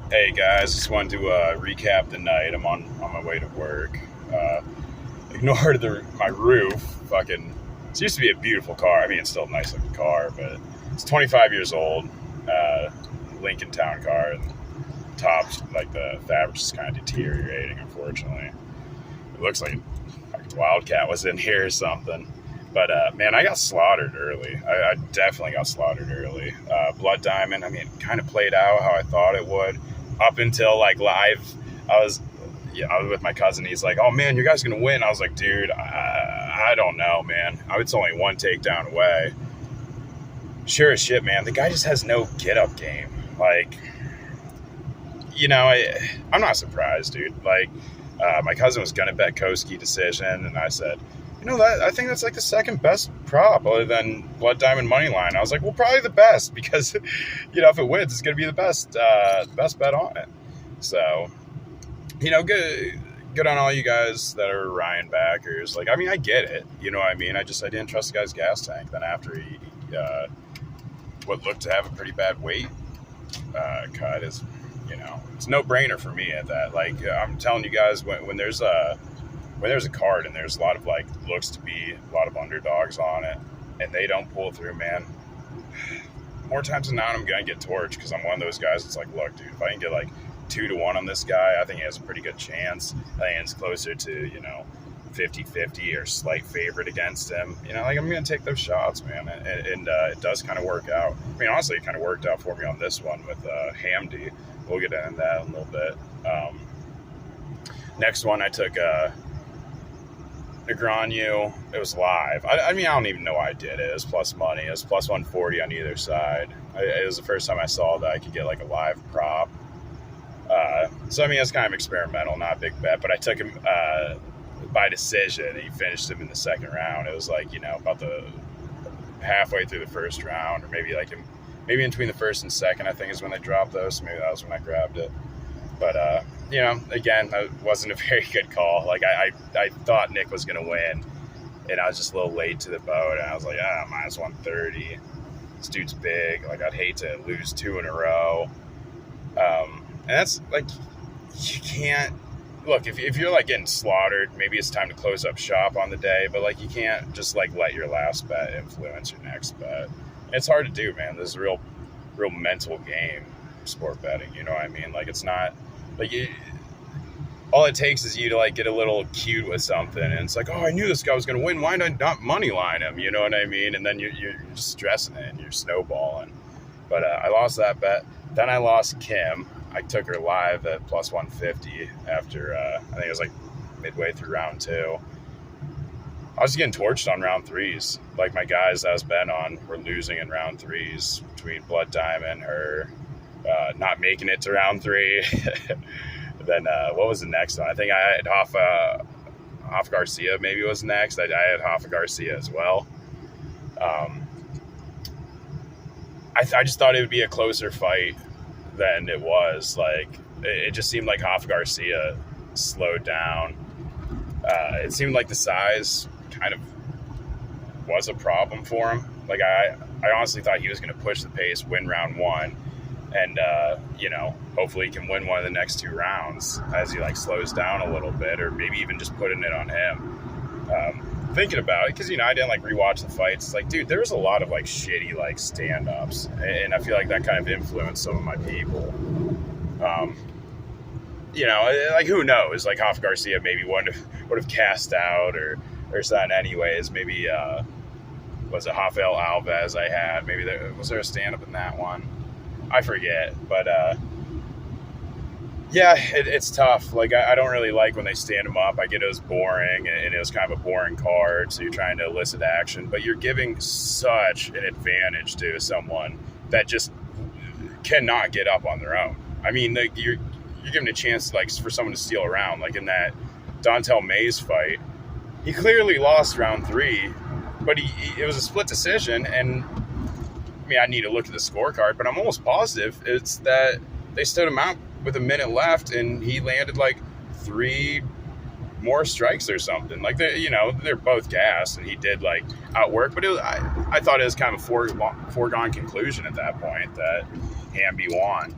Hey guys, just wanted to recap the night. I'm on my way to work. Ignored my roof. Fucking, it used to be a beautiful car. I mean, it's still a nice looking car, but it's 25 years old. Uh, Lincoln Town car, and tops like the fabric's just kind of deteriorating. Unfortunately, it looks like a wildcat was in here or something. But man, I got slaughtered early. I definitely got slaughtered early. Blood Diamond. I mean, it kind of played out how I thought it would up until like live. I was I was with my cousin. He's like, "Oh man, you guys are gonna win." I was like, "Dude, I don't know, man. It's only one takedown away." Sure as shit, man. The guy just has no get up game. Like, I'm not surprised, dude. Like, my cousin was gonna bet Koski decision, and I said, that I think that's like the second best prop other than Blood Diamond money line. I was like, well, probably the best because, if it wins, it's gonna be the best bet on it. So, good on all you guys that are Ryan backers. Like, I mean, I get it. You know what I mean? I didn't trust the guy's gas tank. Then after he, what looked to have a pretty bad weight cut is, it's no brainer for me at that. Like, I'm telling you guys, when there's a card and there's a lot of like looks to be a lot of underdogs on it, and they don't pull through, man. More times than not, I'm gonna get torched because I'm one of those guys that's like, look, dude, if I can get like 2-1 on this guy, I think he has a pretty good chance. I think it's closer to 50-50 or slight favorite against him. Like, I'm gonna take those shots, man, and it does kind of work out. I mean, honestly, it kind of worked out for me on this one with Hamdi. We'll get into that in a little bit. Next one, I took Negreanu. It was live. I mean, I don't even know why I did it. It was plus money. It was plus 140 on either side. It was the first time I saw that I could get like a live prop. So, I mean, it's kind of experimental, not a big bet. But I took him by decision. He finished him in the second round. It was like, about the halfway through the first round, or maybe in between the first and second, I think is when they dropped those. So maybe that was when I grabbed it. But, again, that wasn't a very good call. Like, I thought Nick was going to win, and I was just a little late to the boat, and I was like, minus 130. This dude's big. Like, I'd hate to lose two in a row. And that's, like, you can't... Look, if you're, like, getting slaughtered, maybe it's time to close up shop on the day, but, like, you can't just, like, let your last bet influence your next bet. And it's hard to do, man. This is a real mental game, sport betting, you know what I mean? Like, it's not... Like, all it takes is you to, like, get a little cute with something, and it's like, oh, I knew this guy was going to win. Why did I not money line him? You know what I mean? And then you're just stressing it, and you're snowballing. But I lost that bet. Then I lost Kim. I took her live at plus 150 after, I think it was, like, midway through round two. I was getting torched on round threes. Like, my guys that I was betting on were losing in round threes between Blood Diamond, her... not making it to round three. Then what was the next one? I think I had Hoff Garcia maybe was next. I had Hoff Garcia as well. I just thought it would be a closer fight than it was. Like, it just seemed like Hoff Garcia slowed down. It seemed like the size kind of was a problem for him. Like, I honestly thought he was going to push the pace, win round one, and hopefully he can win one of the next two rounds as he like slows down a little bit, or maybe even just putting it on him. Thinking about it, because I didn't like rewatch the fights. It's like, dude, there was a lot of like shitty like stand-ups, and I feel like that kind of influenced some of my people. Like, who knows? Like, Hoff Garcia maybe would have cast out or something anyways. Maybe was it Rafael Alves I had? Maybe was there a stand-up in that one? I forget, but it's tough. Like, I don't really like when they stand them up. I get it was boring, and it was kind of a boring card, so you're trying to elicit action, but you're giving such an advantage to someone that just cannot get up on their own. I mean, like, you're giving a chance, like, for someone to steal around. Like, in that Dontel Mays fight, he clearly lost round three, but it was a split decision, and I mean, I need to look at the scorecard, but I'm almost positive it's that they stood him out with a minute left, and he landed like 3 more strikes or something. Like, they're both gassed, and he did like outwork. But I thought it was kind of a foregone conclusion at that point that Hamby won.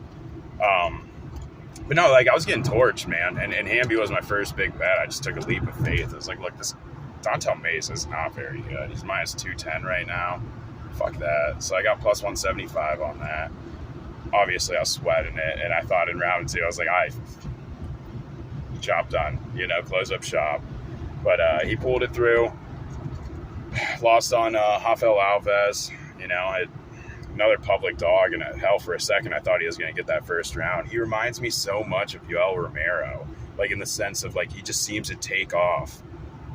But no, like I was getting torched, man. And Hamby was my first big bet. I just took a leap of faith. I was like, look, this Dontel Mesa is not very good. He's minus 210 right now. Fuck that. So I got plus 175 on that. Obviously, I was sweating it. And I thought in round 2, I was like, job done. Close up shop. But he pulled it through. Lost on Rafael Alves. Another public dog, and hell, for a second I thought he was going to get that first round. He reminds me so much of Yoel Romero, like in the sense of like he just seems to take off,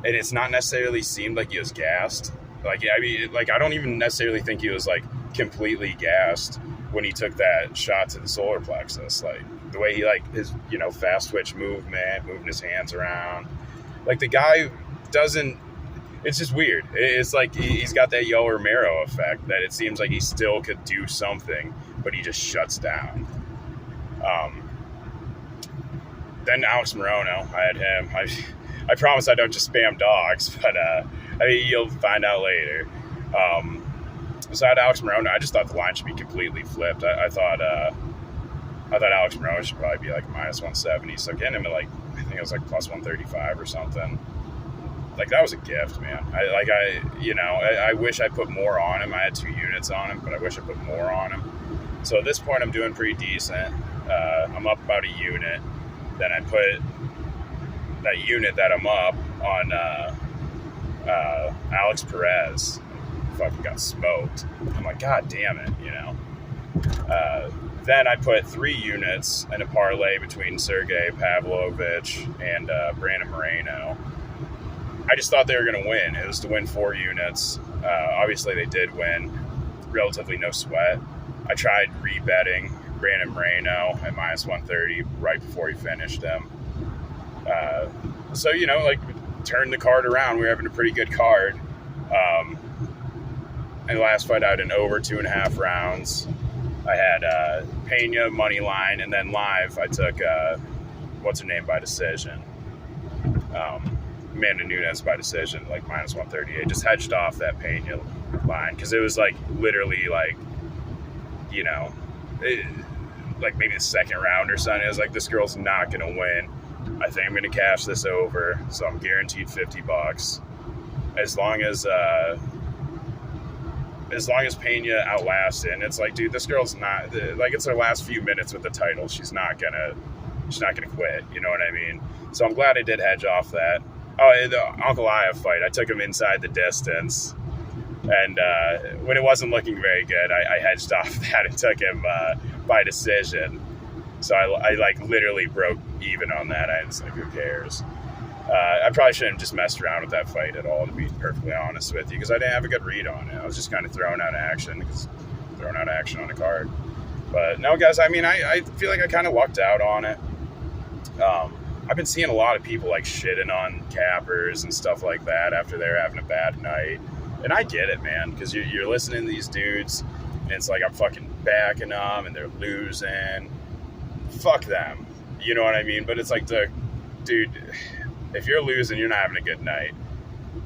and it's not necessarily seemed like he was gassed. Like I don't even necessarily think he was like completely gassed when he took that shot to the solar plexus. Like the way he like his fast twitch movement, moving his hands around, like the guy doesn't. It's just weird. It's like he's got that Yoel Romero effect that it seems like he still could do something, but he just shuts down. Then Alex Morono, I had him. I promise I don't just spam dogs, but you'll find out later. So I had Alex Morono. I just thought the line should be completely flipped. I thought Alex Morono should probably be like minus 170. So getting him at like, I think it was like plus 135 or something. Like, that was a gift, man. I wish I put more on him. I had 2 units on him, but I wish I put more on him. So at this point, I'm doing pretty decent. I'm up about a unit. Then I put that unit that I'm up on Alex Perez. Fucking got smoked. I'm like, God damn it, Then I put 3 units in a parlay between Sergey Pavlovich and Brandon Moreno. I just thought they were going to win. It was to win 4 units. Obviously, they did win. Relatively no sweat. I tried rebetting Brandon Moreno at minus 130 right before he finished him. So, turned the card around. We were having a pretty good card. And the last fight, I had an over 2.5 rounds. I had Pena money line, and then live, I took, what's her name, by decision. Amanda Nunes by decision, like minus 138. Just hedged off that Pena line because it was like literally like, like maybe the second round or something. It was like, this girl's not going to win. I think I'm going to cash this over. So I'm guaranteed $50. As long as Pena outlasts it. And it's like, dude, this girl's not like, it's her last few minutes with the title. She's not gonna quit. You know what I mean? So I'm glad I did hedge off that. Oh, the Uncle Aya fight, I took him inside the distance. And when it wasn't looking very good, I hedged off that and took him by decision. So I like literally broke even on that. I was like, who cares? I probably shouldn't have just messed around with that fight at all, to be perfectly honest with you, because I didn't have a good read on it. I was just kind of throwing out action on the card. But no, guys, I feel like I kind of lucked out on it. I've been seeing a lot of people like shitting on cappers and stuff like that after they're having a bad night. And I get it, man, because you're listening to these dudes, and it's like I'm fucking backing them, and they're losing. Fuck them. You know what I mean? But it's like, dude, if you're losing, you're not having a good night.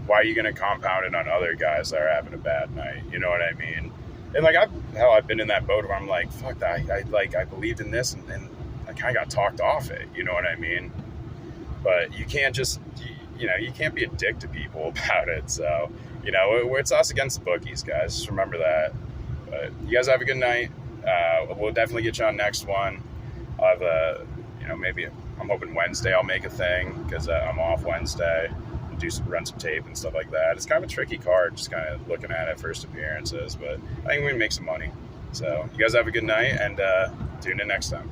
Why are you going to compound it on other guys that are having a bad night? You know what I mean? And like, I've been in that boat where I'm like, fuck that. I believed in this, and I kind of got talked off it. You know what I mean? But you can't just, you can't be a dick to people about it. So, it's us against the bookies, guys. Just remember that. But you guys have a good night. We'll definitely get you on next one. I'll have maybe I'm hoping Wednesday I'll make a thing because I'm off Wednesday and run some tape and stuff like that. It's kind of a tricky card, just kind of looking at it first appearances, but I think we can make some money. So you guys have a good night, and tune in next time.